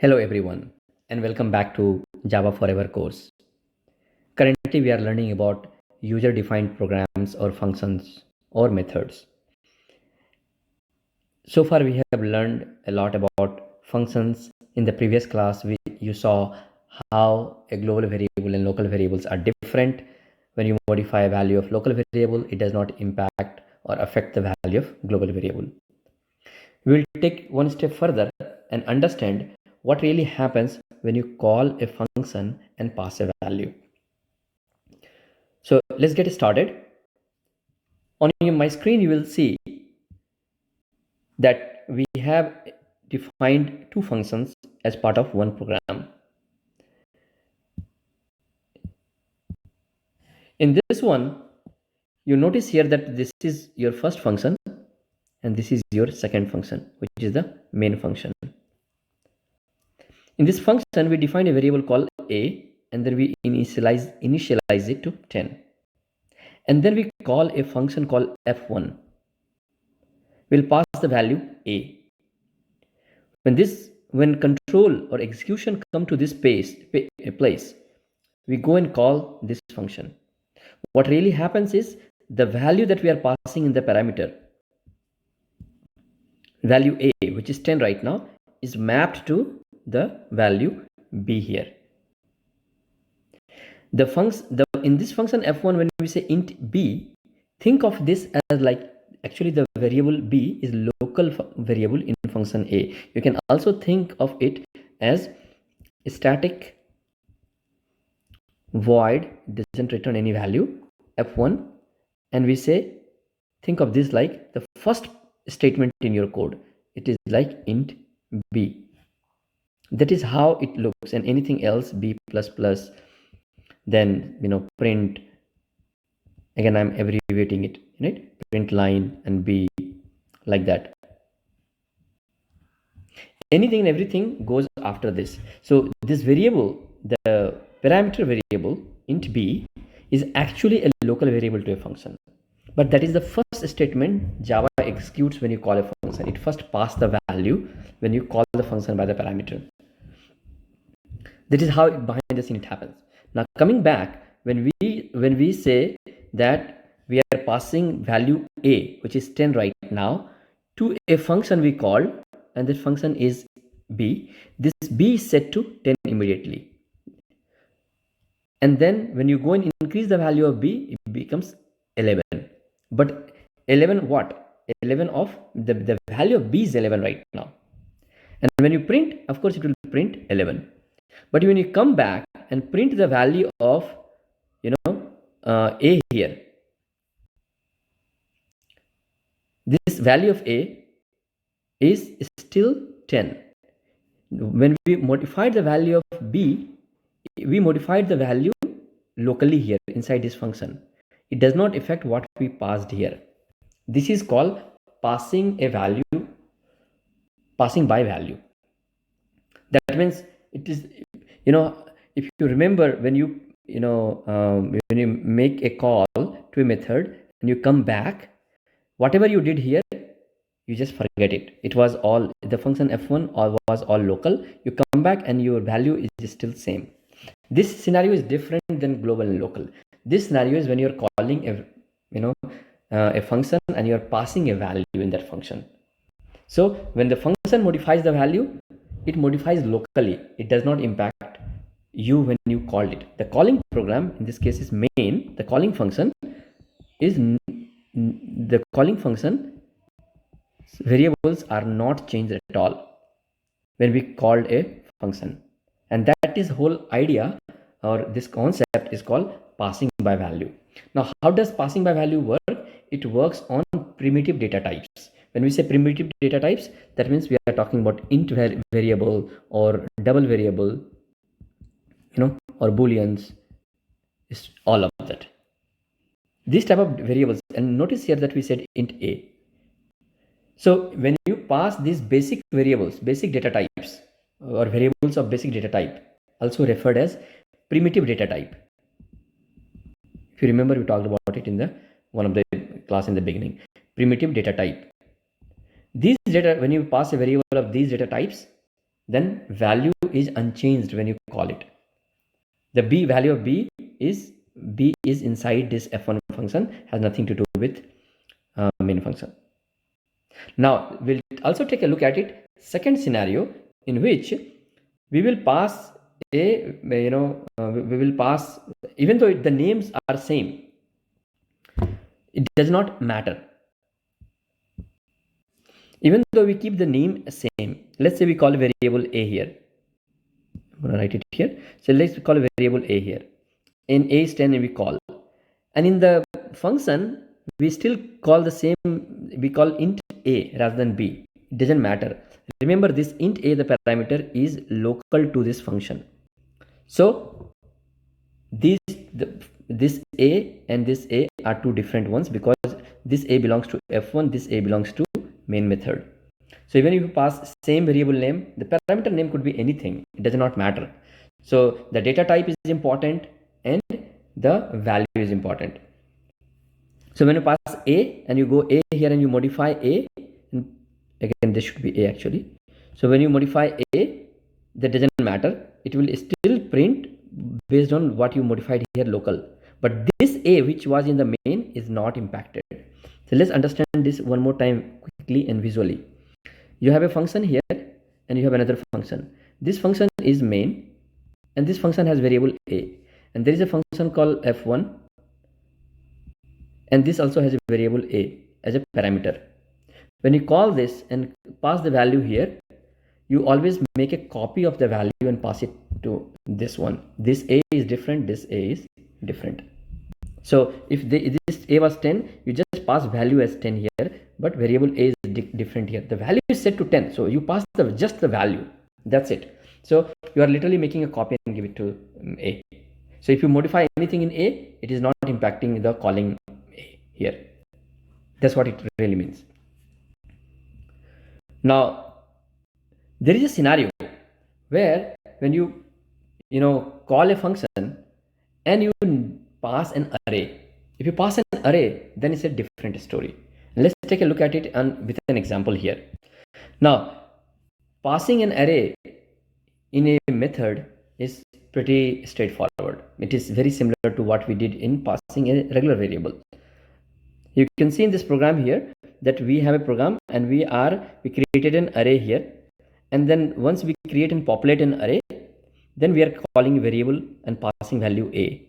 Hello everyone and welcome back to Java Forever course. Currently we are learning about user defined programs or functions or methods. So far we have learned a lot about functions. In the previous class you saw how a global variable and local variables are different. When you modify a value of local variable, it does not impact or affect the value of global variable. We will take one step further and understand what really happens when you call a function and pass a value. So let's get started. On my screen, you will see that we have defined two functions as part of one program. In this one, you notice here that this is your first function and this is your second function, which is the main function. In this function, we define a variable called a and then we initialize it to 10. And then we call a function called f1. We'll pass the value a. When control or execution come to this place, we go and call this function. What really happens is the value that we are passing in the parameter, value a, which is 10 right now, is mapped to the value b here. In this function f1, when we say int b, think of this as like actually the variable b is local variable in function a. You can also think of it as a static void, doesn't return any value, f1, and we say think of this like the first statement in your code. It is like int b. That is how it looks, and anything else b++, then print, again I'm abbreviating it, right? Print line and b, like that. Anything and everything goes after this. So this variable, the parameter variable int b, is actually a local variable to a function, but that is the first statement Java executes when you call a function. It first passes the value when you call the function by the parameter. That is how behind the scene it happens. Now coming back, when we say that we are passing value a, which is 10 right now, to a function we call, and this function is b, this b is set to 10 immediately. And then when you go and increase the value of b, it becomes 11. But 11 what? 11 of the value of b is 11 right now. And when you print, of course it will print 11. But when you come back and print the value of a here, this value of a is still 10. When we modified the value of b, we modified the value locally here inside this function. It does not affect what we passed here. This is called passing by value. That means it is, if you remember, when you make a call to a method and you come back, whatever you did here, you just forget it. It was all the function f1 was all local. You come back and your value is still same. This scenario is different than global and local. This scenario is when you're calling a function and you're passing a value in that function. So when the function modifies the value, it modifies locally. It does not impact you when you called it. The calling program, in this case, is main. The calling function variables are not changed at all when we called a function. And that is whole idea, or this concept is called passing by value. Now, how does passing by value work? It works on primitive data types. When we say primitive data types, that means we are talking about int variable or double variable, or booleans, is all of that. These type of variables, and notice here that we said int a. So when you pass these basic variables, basic data types, or variables of basic data type, also referred as primitive data type. If you remember, we talked about it in one of the class in the beginning. Primitive data type. These data, when you pass a variable of these data types, then value is unchanged when you call it. The b value of b is inside this f1 function, has nothing to do with main function. Now we'll also take a look at it second scenario, in which we will pass we will pass, even though the names are same, it does not matter. Even though we keep the name same, let's say we call a variable a here. I'm going to write it here. So let's call a variable a here. In a is 10 and we call, and in the function we still call the same, we call int a rather than b. It doesn't matter. Remember, this int a, the parameter, is local to this function. So this a and this a are two different ones, because this a belongs to f1, this a belongs to main method. So even if you pass same variable name, the parameter name could be anything, it does not matter. So the data type is important and the value is important. So when you pass a and you go a here and you modify a, and again this should be a actually. So when you modify a, that doesn't matter, it will still print based on what you modified here local, but this a which was in the main is not impacted. So let's understand this one more time quickly and visually. You have a function here and you have another function. This function is main and this function has variable a, and there is a function called f1 and this also has a variable a as a parameter. When you call this and pass the value here, you always make a copy of the value and pass it to this one. This a is different, this a is different. So if this a was 10, you just pass value as 10 here, but variable a is different here. The value is set to 10, so you pass just the value, that's it. So you are literally making a copy and give it to a. So if you modify anything in a, it is not impacting the calling a here. That's what it really means. Now there is a scenario where when you call a function and you pass an array. If you pass an array, then it's a different story. Let's take a look at it with an example here. Now passing an array in a method is pretty straightforward. It is very similar to what we did in passing a regular variable. You can see in this program here that we have a program and we created an array here, and then once we create and populate an array, then we are calling a variable and passing value a.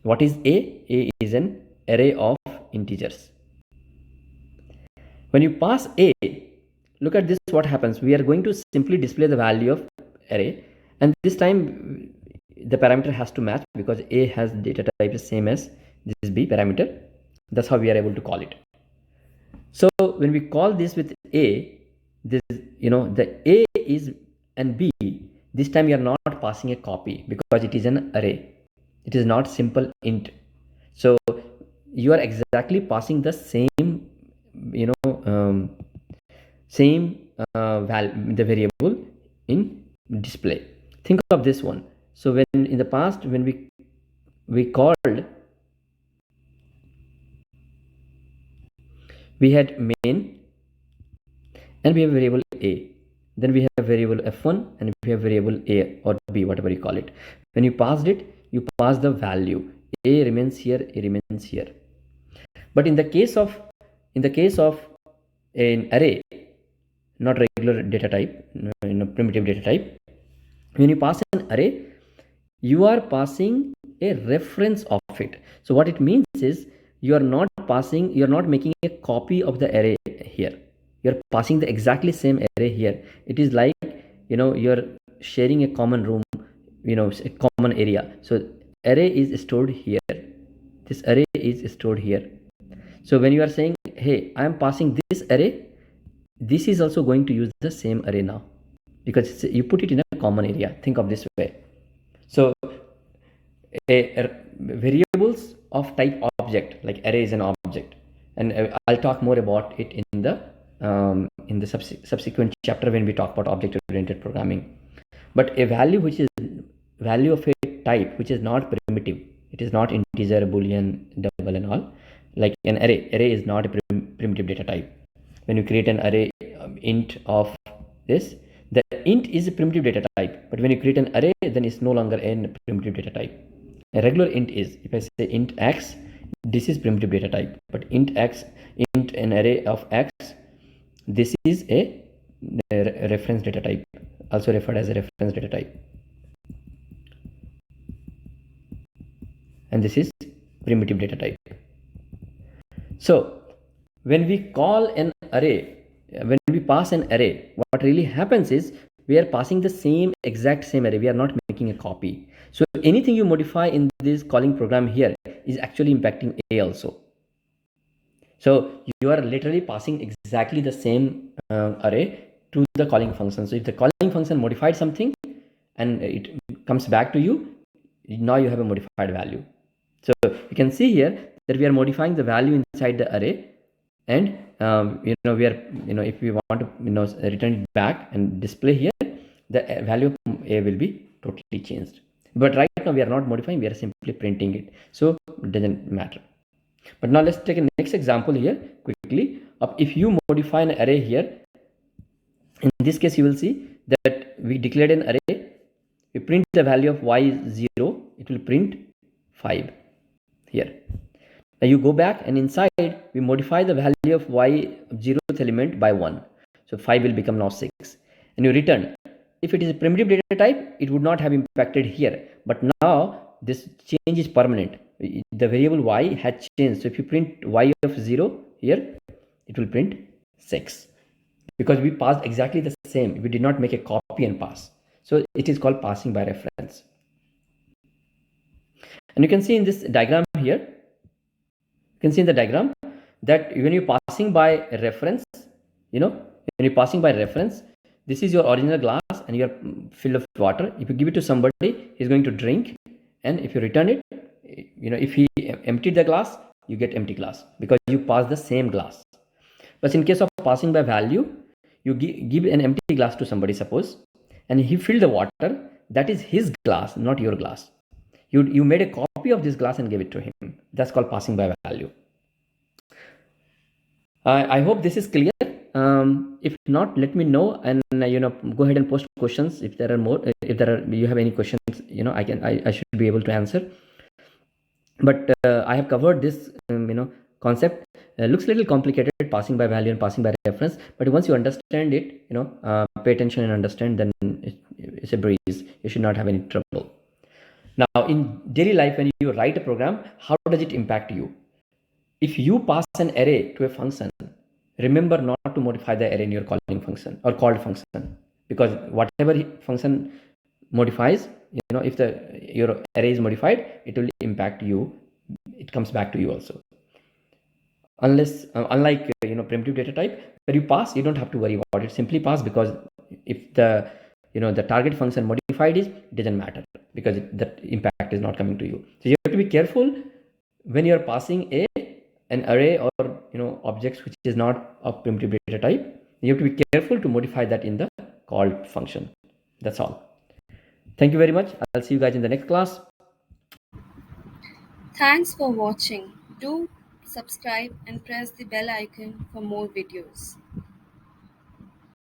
What is a? A is an array of integers. When you pass a, look at this, what happens. We are going to simply display the value of array, and this time the parameter has to match because a has data type is same as this b parameter. That's how we are able to call it. So when we call this with a, this the a is and b, this time you are not passing a copy because it is an array. It is not simple int. So you are exactly passing the same the variable in display. Think of this one. So when in the past when we called, we had main and we have variable a, then we have variable f1 and we have variable a or b, whatever you call it. When you passed it, you pass the value. A remains here, a remains here. But in the case of an array, not regular data type, primitive data type, when you pass an array, you are passing a reference of it. So what it means is you are not making a copy of the array here. You're passing the exactly same array here. It is like you're sharing a common room, a common area. So array is stored here, this array is stored here. So when you are saying, hey, I am passing this array, this is also going to use the same array now because you put it in a common area. Think of this way. So variables of type object, like array is an object, and I'll talk more about it in the subsequent chapter when we talk about object oriented programming. But a value which is value of a type which is not primitive, it is not integer, boolean, double and all, like an array is not a primitive data type. When you create an array int of this, The int is a primitive data type, but when you create an array, then it's no longer a primitive data type. A regular int is, if I say int x, this is primitive data type, but int x, int an array of x, this is a reference data type, also referred as a reference data type. And this is primitive data type. So when we call an array, when we pass an array, what really happens is we are passing the exact same array. We are not making a copy. So anything you modify in this calling program here is actually impacting A also. So you are literally passing exactly the same array to the calling function. So if the calling function modified something and it comes back to you, now you have a modified value. So you can see here that we are modifying the value inside the array, and we are, if we want to return it back and display here, the value of A will be totally changed. But right now we are not modifying, we are simply printing it, so it doesn't matter. But now let's take a next example here quickly. If you modify an array here, in this case you will see that we declared an array, we print the value of y is 0, it will print 5 here. Now you go back and inside we modify the value of y 0th element by 1. So 5 will become now 6. And you return. If it is a primitive data type, it would not have impacted here. But now this change is permanent. The variable y had changed. So if you print y of 0 here, it will print 6. Because we passed exactly the same. We did not make a copy and pass. So it is called passing by reference. And you can see in this diagram here, you can see in the diagram that when you're passing by a reference, when you're passing by reference, this is your original glass and you're filled with water. If you give it to somebody, he's going to drink. And if you return it, if he emptied the glass, you get empty glass because you pass the same glass. But in case of passing by value, you give an empty glass to somebody, suppose, and he filled the water. That is his glass, not your glass. You made a copy of this glass and gave it to him. That's called passing by value. I hope this is clear. If not, let me know, and go ahead and post questions if there are more. If you have any questions, I should be able to answer. But I have covered this concept. Looks a little complicated, passing by value and passing by reference, but once you understand it, pay attention and understand, then it's a breeze. You should not have any trouble. Now in daily life, when you write a program, how does it impact you? If you pass an array to a function, remember not to modify the array in your calling function or called function, because whatever function modifies, if your array is modified, it will impact you. It comes back to you also. Unlike primitive data type, where you pass, you don't have to worry about it. Simply pass, because if the target function modified it doesn't matter, because that impact is not coming to you. So you have to be careful when you're passing an array or objects which is not of primitive data type. You have to be careful to modify that in the called function. That's all. Thank you very much. I'll see you guys in the next class. Thanks for watching. Do subscribe and press the bell icon for more videos.